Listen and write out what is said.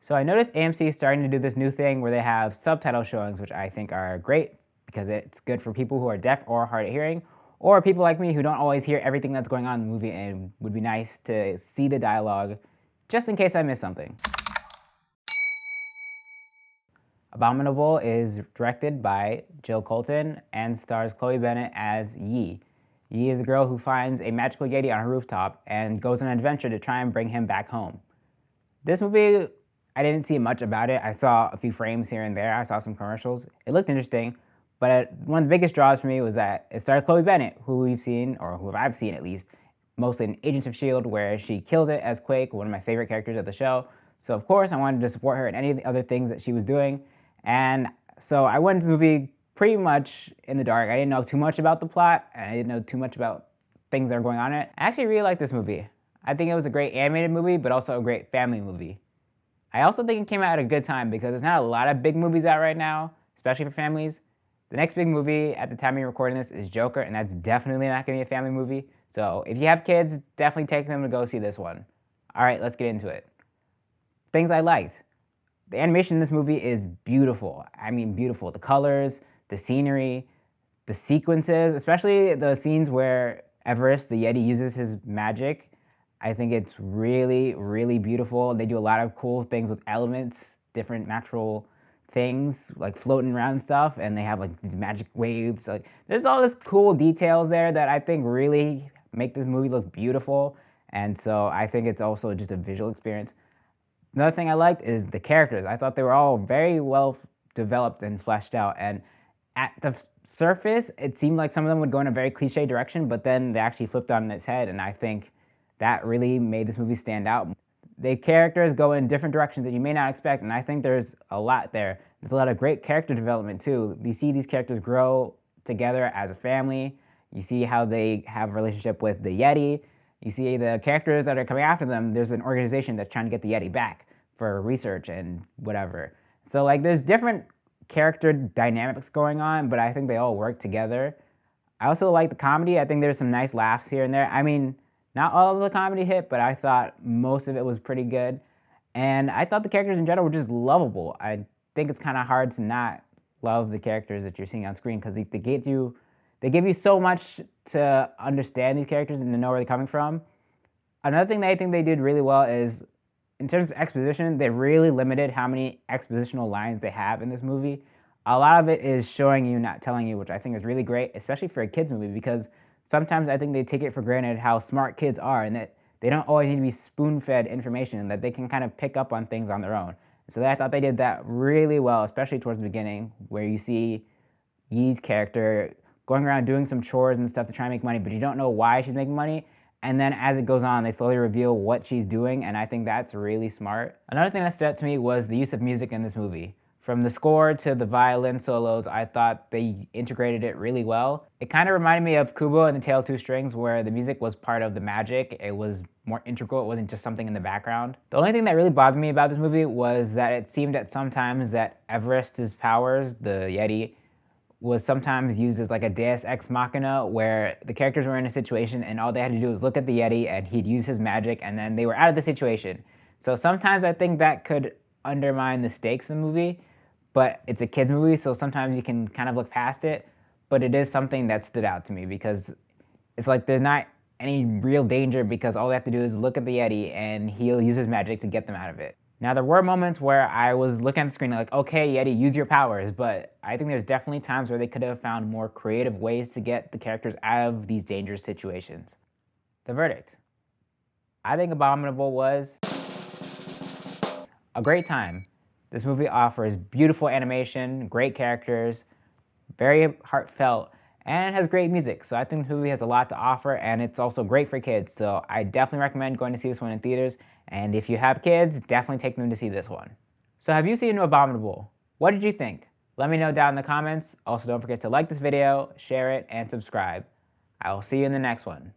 So I noticed AMC is starting to do this new thing where they have subtitle showings, which I think are great because it's good for people who are deaf or hard of hearing, or people like me who don't always hear everything that's going on in the movie, and would be nice to see the dialogue just in case I miss something. Abominable is directed by Jill Colton and stars Chloe Bennett as Yi. Yi is a girl who finds a magical Yeti on her rooftop and goes on an adventure to try and bring him back home. This movie, I didn't see much about it. I saw a few frames here and there. I saw some commercials. It looked interesting, but one of the biggest draws for me was that it starred Chloe Bennett, who we've seen, or who I've seen at least, mostly in Agents of S.H.I.E.L.D., where she kills it as Quake, one of my favorite characters of the show. So of course I wanted to support her in any of the other things that she was doing. And so I went into the movie pretty much in the dark. I didn't know too much about the plot, and I didn't know too much about things that are going on in it. I actually really like this movie. I think it was a great animated movie, but also a great family movie. I also think it came out at a good time because there's not a lot of big movies out right now, especially for families. The next big movie at the time of recording this is Joker, and that's definitely not going to be a family movie. So if you have kids, definitely take them to go see this one. All right, let's get into it. Things I liked. The animation in this movie is beautiful. I mean, beautiful. The colors, the scenery, the sequences, especially the scenes where Everest, the Yeti, uses his magic. I think it's really, really beautiful. They do a lot of cool things with elements, different natural things like floating around stuff, and they have like these magic waves. Like, there's all this cool details there that I think really make this movie look beautiful. And so I think it's also just a visual experience. Another thing I liked is the characters. I thought they were all very well developed and fleshed out. And at the surface, it seemed like some of them would go in a very cliche direction, but then they actually flipped on its head, and I think that really made this movie stand out. The characters go in different directions that you may not expect, and I think there's a lot there. There's a lot of great character development too. You see these characters grow together as a family. You see how they have a relationship with the Yeti. You see the characters that are coming after them, there's an organization that's trying to get the Yeti back for research and whatever. So like there's different character dynamics going on, but I think they all work together. I also like the comedy. I think there's some nice laughs here and there. I mean, not all of the comedy hit, but I thought most of it was pretty good. And I thought the characters in general were just lovable. I think it's kind of hard to not love the characters that you're seeing on screen because they give you so much to understand these characters and to know where they're coming from. Another thing that I think they did really well is, in terms of exposition, they really limited how many expositional lines they have in this movie. A lot of it is showing you, not telling you, which I think is really great, especially for a kids movie, because sometimes I think they take it for granted how smart kids are and that they don't always need to be spoon-fed information and that they can kind of pick up on things on their own. So I thought they did that really well, especially towards the beginning, where you see Yi's character going around doing some chores and stuff to try and make money, but you don't know why she's making money. And then as it goes on, they slowly reveal what she's doing, and I think that's really smart. Another thing that stood out to me was the use of music in this movie. From the score to the violin solos, I thought they integrated it really well. It kind of reminded me of Kubo and the Tale of Two Strings, where the music was part of the magic. It was more integral. It wasn't just something in the background. The only thing that really bothered me about this movie was that it seemed at sometimes that Everest's powers, the Yeti, was sometimes used as like a deus ex machina, where the characters were in a situation and all they had to do was look at the Yeti and he'd use his magic and then they were out of the situation. So sometimes I think that could undermine the stakes in the movie, but it's a kids movie, so sometimes you can kind of look past it. But it is something that stood out to me because it's like there's not any real danger because all they have to do is look at the Yeti and he'll use his magic to get them out of it. Now, there were moments where I was looking at the screen like, okay, Yeti, use your powers, but I think there's definitely times where they could have found more creative ways to get the characters out of these dangerous situations. The verdict. I think Abominable was a great time. This movie offers beautiful animation, great characters, very heartfelt, and it has great music. So I think the movie has a lot to offer, and it's also great for kids. So I definitely recommend going to see this one in theaters. And if you have kids, definitely take them to see this one. So have you seen Abominable? What did you think? Let me know down in the comments. Also, don't forget to like this video, share it, and subscribe. I will see you in the next one.